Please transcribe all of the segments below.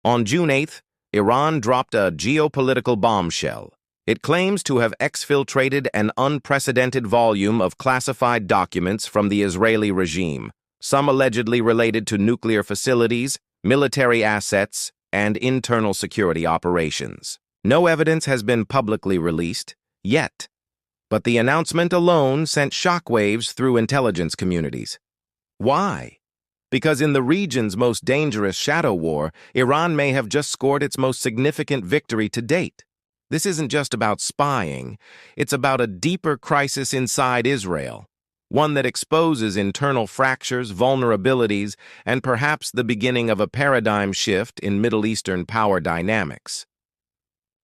On June 8th, Iran dropped a geopolitical bombshell. It claims to have exfiltrated an unprecedented volume of classified documents from the Israeli regime, some allegedly related to nuclear facilities, military assets, and internal security operations. No evidence has been publicly released yet, but the announcement alone sent shockwaves through intelligence communities. Why? Because in the region's most dangerous shadow war, Iran may have just scored its most significant victory to date. This isn't just about spying, it's about a deeper crisis inside Israel, one that exposes internal fractures, vulnerabilities, and perhaps the beginning of a paradigm shift in Middle Eastern power dynamics.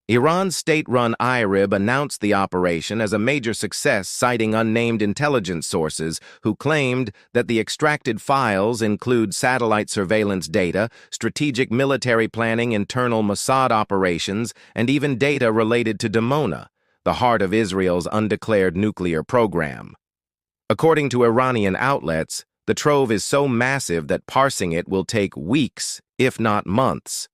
Iran's state-run IRIB announced the operation as a major success, citing unnamed intelligence sources who claimed that the extracted files include satellite surveillance data, strategic military planning, internal Mossad operations, and even data related to Dimona, the heart of Israel's undeclared nuclear program. According to Iranian outlets, the trove is so massive that parsing it will take weeks, if not months.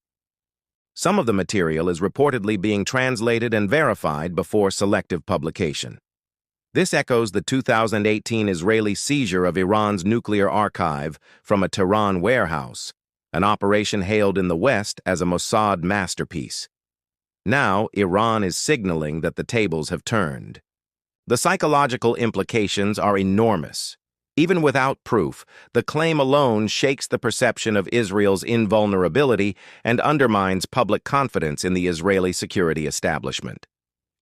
Some of the material is reportedly being translated and verified before selective publication. This echoes the 2018 Israeli seizure of Iran's nuclear archive from a Tehran warehouse, an operation hailed in the West as a Mossad masterpiece. Now, Iran is signaling that the tables have turned. The psychological implications are enormous. Even without proof, the claim alone shakes the perception of Israel's invulnerability and undermines public confidence in the Israeli security establishment.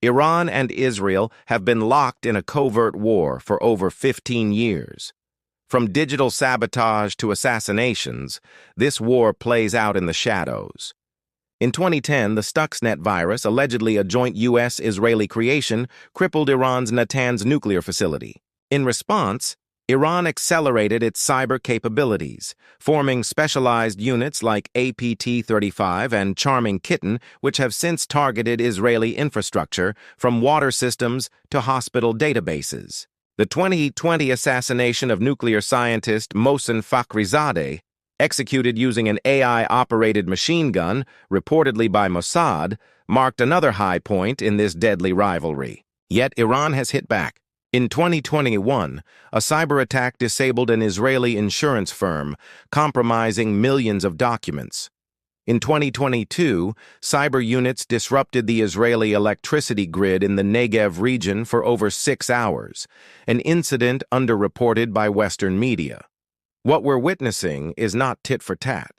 Iran and Israel have been locked in a covert war for over 15 years. From digital sabotage to assassinations, this war plays out in the shadows. In 2010, the Stuxnet virus, allegedly a joint U.S.-Israeli creation, crippled Iran's Natanz nuclear facility. In response, Iran accelerated its cyber capabilities, forming specialized units like APT-35 and Charming Kitten, which have since targeted Israeli infrastructure, from water systems to hospital databases. The 2020 assassination of nuclear scientist Mohsen Fakhrizadeh, executed using an AI-operated machine gun, reportedly by Mossad, marked another high point in this deadly rivalry. Yet Iran has hit back. In 2021, a cyberattack disabled an Israeli insurance firm, compromising millions of documents. In 2022, cyber units disrupted the Israeli electricity grid in the Negev region for over 6 hours, an incident underreported by Western media. What we're witnessing is not tit for tat.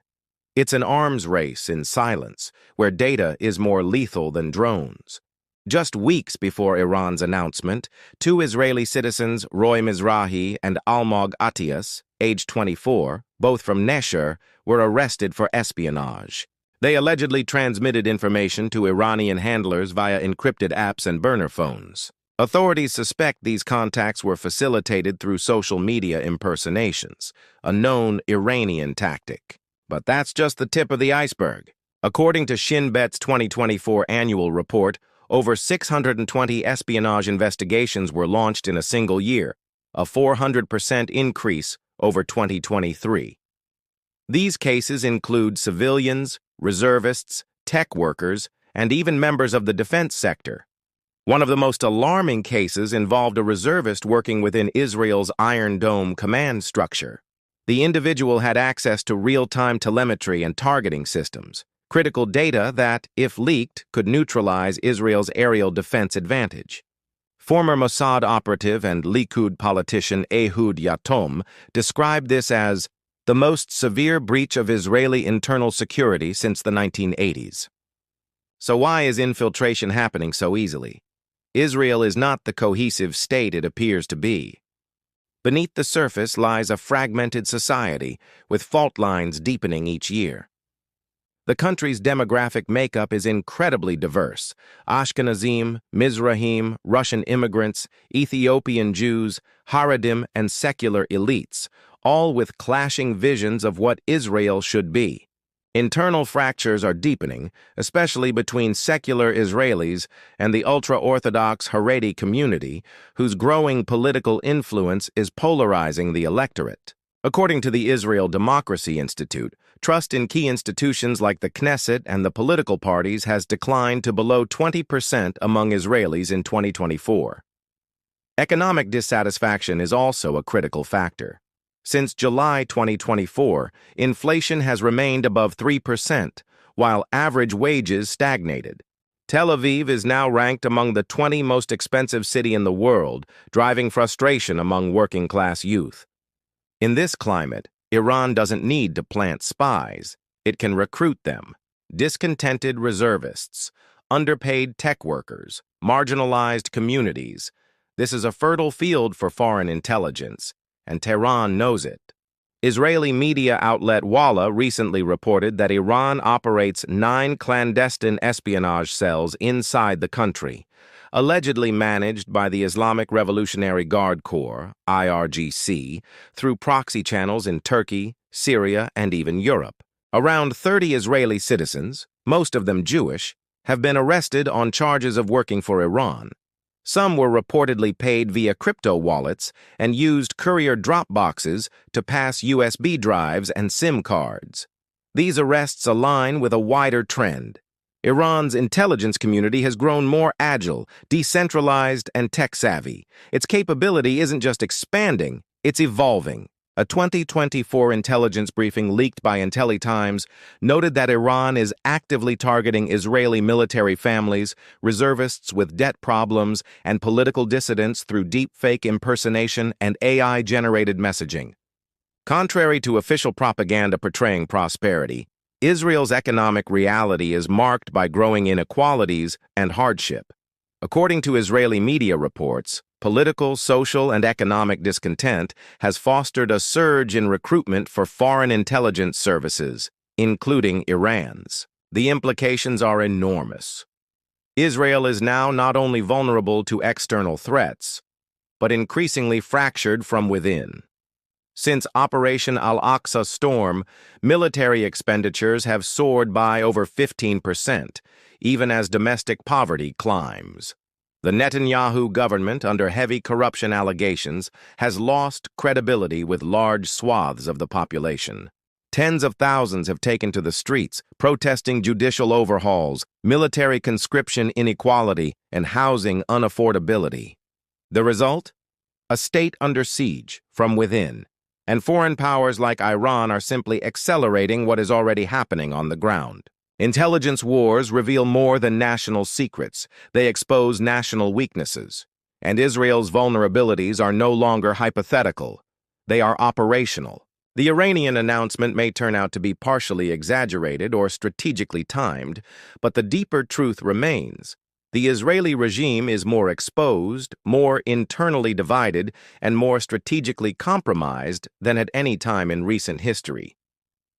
It's an arms race in silence, where data is more lethal than drones. Just weeks before Iran's announcement, 2 Israeli citizens, Roy Mizrahi and Almog Atias, age 24, both from Nesher, were arrested for espionage. They allegedly transmitted information to Iranian handlers via encrypted apps and burner phones. Authorities suspect these contacts were facilitated through social media impersonations, a known Iranian tactic. But that's just the tip of the iceberg. According to Shin Bet's 2024 annual report, over 620 espionage investigations were launched in a single year, a 400% increase over 2023. These cases include civilians, reservists, tech workers, and even members of the defense sector. One of the most alarming cases involved a reservist working within Israel's Iron Dome command structure. The individual had access to real-time telemetry and targeting systems, critical data that, if leaked, could neutralize Israel's aerial defense advantage. Former Mossad operative and Likud politician Ehud Yatom described this as the most severe breach of Israeli internal security since the 1980s. So why is infiltration happening so easily? Israel is not the cohesive state it appears to be. Beneath the surface lies a fragmented society, with fault lines deepening each year. The country's demographic makeup is incredibly diverse: Ashkenazim, Mizrahim, Russian immigrants, Ethiopian Jews, Haredim, and secular elites, all with clashing visions of what Israel should be. Internal fractures are deepening, especially between secular Israelis and the ultra-Orthodox Haredi community, whose growing political influence is polarizing the electorate. According to the Israel Democracy Institute, trust in key institutions like the Knesset and the political parties has declined to below 20% among Israelis in 2024. Economic dissatisfaction is also a critical factor. Since July 2024, inflation has remained above 3%, while average wages stagnated. Tel Aviv is now ranked among the 20 most expensive cities in the world, driving frustration among working-class youth. In this climate, Iran doesn't need to plant spies. It can recruit them. Discontented reservists, underpaid tech workers, marginalized communities. This is a fertile field for foreign intelligence, and Tehran knows it. Israeli media outlet Walla recently reported that Iran operates 9 clandestine espionage cells inside the country, allegedly managed by the Islamic Revolutionary Guard Corps, IRGC, through proxy channels in Turkey, Syria, and even Europe. Around 30 Israeli citizens, most of them Jewish, have been arrested on charges of working for Iran. Some were reportedly paid via crypto wallets and used courier drop boxes to pass USB drives and SIM cards. These arrests align with a wider trend. Iran's intelligence community has grown more agile, decentralized, and tech-savvy. Its capability isn't just expanding, it's evolving. A 2024 intelligence briefing leaked by IntelliTimes noted that Iran is actively targeting Israeli military families, reservists with debt problems, and political dissidents through deepfake impersonation and AI-generated messaging. Contrary to official propaganda portraying prosperity, Israel's economic reality is marked by growing inequalities and hardship. According to Israeli media reports, political, social, and economic discontent has fostered a surge in recruitment for foreign intelligence services, including Iran's. The implications are enormous. Israel is now not only vulnerable to external threats, but increasingly fractured from within. Since Operation Al-Aqsa Storm, military expenditures have soared by over 15%, even as domestic poverty climbs. The Netanyahu government, under heavy corruption allegations, has lost credibility with large swaths of the population. Tens of thousands have taken to the streets, protesting judicial overhauls, military conscription inequality, and housing unaffordability. The result? A state under siege from within, and foreign powers like Iran are simply accelerating what is already happening on the ground. Intelligence wars reveal more than national secrets. They expose national weaknesses. And Israel's vulnerabilities are no longer hypothetical. They are operational. The Iranian announcement may turn out to be partially exaggerated or strategically timed, but the deeper truth remains. The Israeli regime is more exposed, more internally divided, and more strategically compromised than at any time in recent history.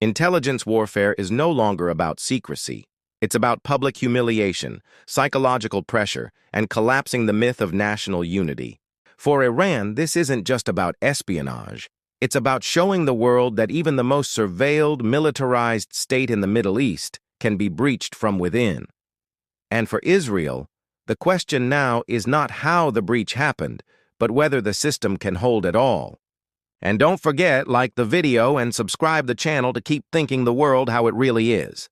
Intelligence warfare is no longer about secrecy. It's about public humiliation, psychological pressure, and collapsing the myth of national unity. For Iran, this isn't just about espionage. It's about showing the world that even the most surveilled, militarized state in the Middle East can be breached from within. And for Israel, the question now is not how the breach happened, but whether the system can hold at all. And don't forget, like the video and subscribe the channel to keep thinking the world how it really is.